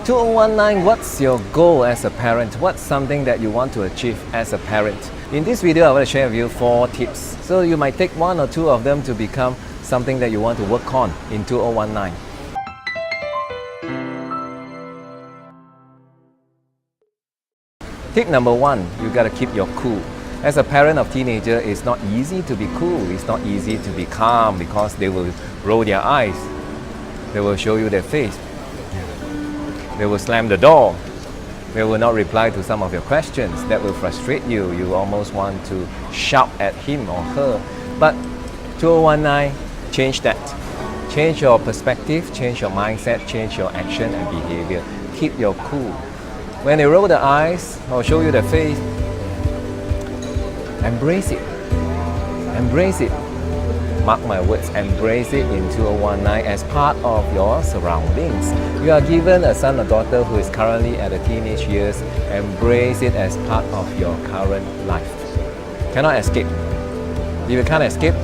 2019, what's your goal as a parent? What's something that you want to achieve as a parent? In this video, I want to share with you 4 tips. So you might take 1 or 2 of them to become something that you want to work on in 2019. Tip number 1, you gotta keep your cool. As a parent of teenager, it's not easy to be cool. It's not easy to be calm because they will roll their eyes. They will show you their face. They will slam the door. They will not reply to some of your questions. That will frustrate you. You almost want to shout at him or her. But 2019, change that. Change your perspective, change your mindset, change your action and behavior. Keep your cool. When they roll their eyes or show you their face, embrace it. Embrace it. Mark my words, embrace it in 2019 as part of your surroundings. You are given a son or daughter who is currently at the teenage years. Embrace it as part of your current life. Cannot escape. If you can't escape,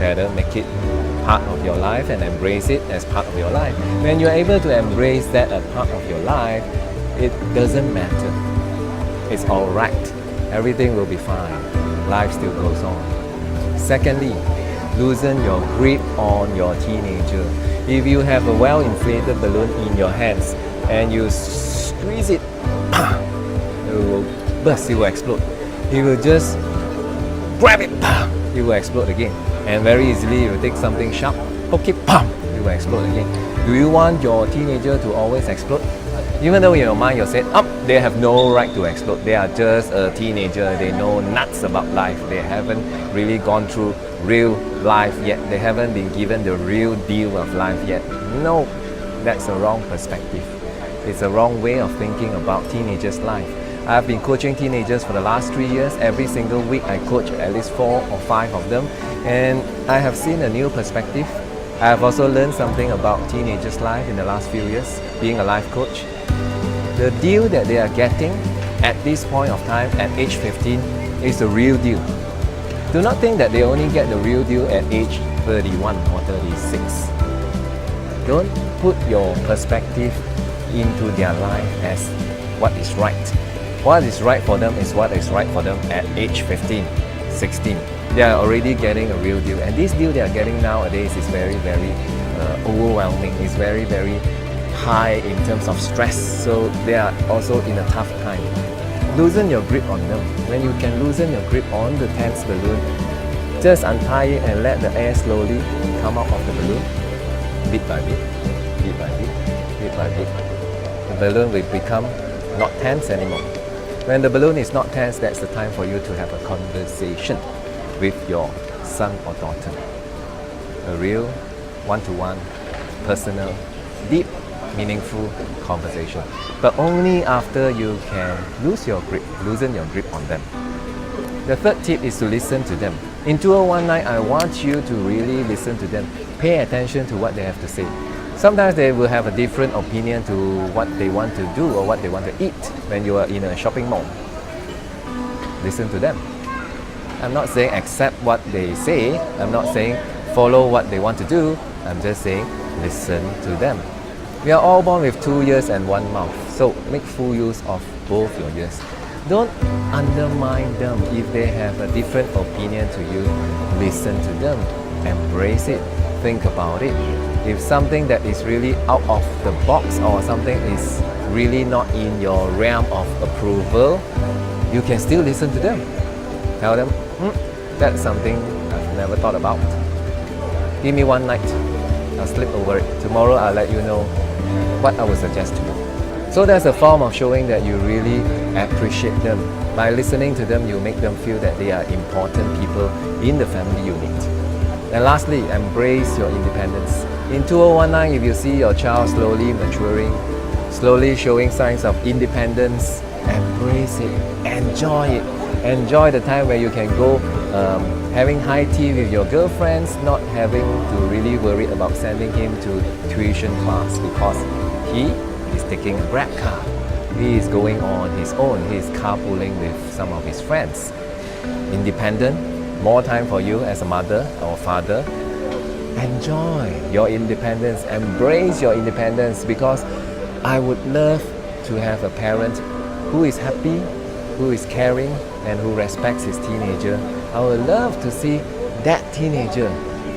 better make it part of your life and embrace it as part of your life. When you're able to embrace that as part of your life, it doesn't matter. It's alright. Everything will be fine. Life still goes on. Secondly, loosen your grip on your teenager. If you have a well-inflated balloon in your hands and you squeeze it, it will burst, it will explode. You will just grab it, it will explode again. And very easily, you will take something sharp, poke it, it will explode again. Do you want your teenager to always explode? Even though in your mind you said, they have no right to explode. They are just a teenager. They know nuts about life. They haven't really gone through real life yet. They haven't been given the real deal of life yet. No, that's a wrong perspective. It's a wrong way of thinking about teenagers' life. I've been coaching teenagers for the last 3 years. Every single week I coach at least 4 or 5 of them. And I have seen a new perspective. I have also learned something about teenagers' life in the last few years, being a life coach. The deal that they are getting at this point of time at age 15 is the real deal. Do not think that they only get the real deal at age 31 or 36. Don't put your perspective into their life as what is right. What is right for them is what is right for them at age 15, 16. They are already getting a real deal. And this deal they are getting nowadays is very, very overwhelming. It's very, very high in terms of stress, so they are also in a tough time. Loosen your grip on them. When you can loosen your grip on the tense balloon, just untie it and let the air slowly come out of the balloon, bit by bit, bit by bit, bit by bit. The balloon will become not tense anymore. When the balloon is not tense, that's the time for you to have a conversation with your son or daughter. A real, one-to-one, personal, deep, meaningful conversation, but only after you can loosen your grip on them. The third tip is to listen to them. In 2019, I want you to really listen to them. Pay attention to what they have to say. Sometimes they will have a different opinion to what they want to do or what they want to eat when you are in a shopping mall. Listen to them. I'm not saying accept what they say. I'm not saying follow what they want to do. I'm just saying listen to them. We are all born with 2 ears and 1 mouth, so make full use of both your ears. Don't undermine them if they have a different opinion to you. Listen to them, embrace it, think about it. If something that is really out of the box or something is really not in your realm of approval, you can still listen to them. Tell them, that's something I've never thought about. Give me one night, I'll sleep over it. Tomorrow I'll let you know what I would suggest to you. So that's a form of showing that you really appreciate them. By listening to them, you make them feel that they are important people in the family unit. And lastly, embrace your independence. In 2019, if you see your child slowly maturing, slowly showing signs of independence, embrace it, enjoy it. Enjoy the time where you can go having high tea with your girlfriends, not having to really worry about sending him to tuition class because he is taking a Grab car. He is going on his own. He is carpooling with some of his friends. Independent, more time for you as a mother or father. Enjoy your independence, embrace your independence because I would love to have a parent who is happy, who is caring, and who respects his teenager. I would love to see that teenager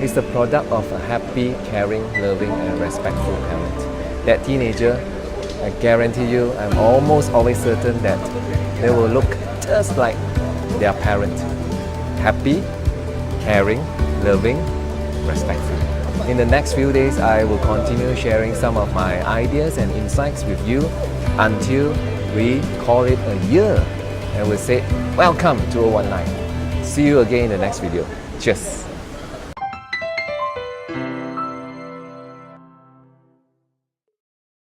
is the product of a happy, caring, loving, and respectful parent. That teenager, I guarantee you, I'm almost always certain that they will look just like their parent. Happy, caring, loving, respectful. In the next few days, I will continue sharing some of my ideas and insights with you until we call it a year. And we'll say, welcome to 2019. See you again in the next video. Cheers.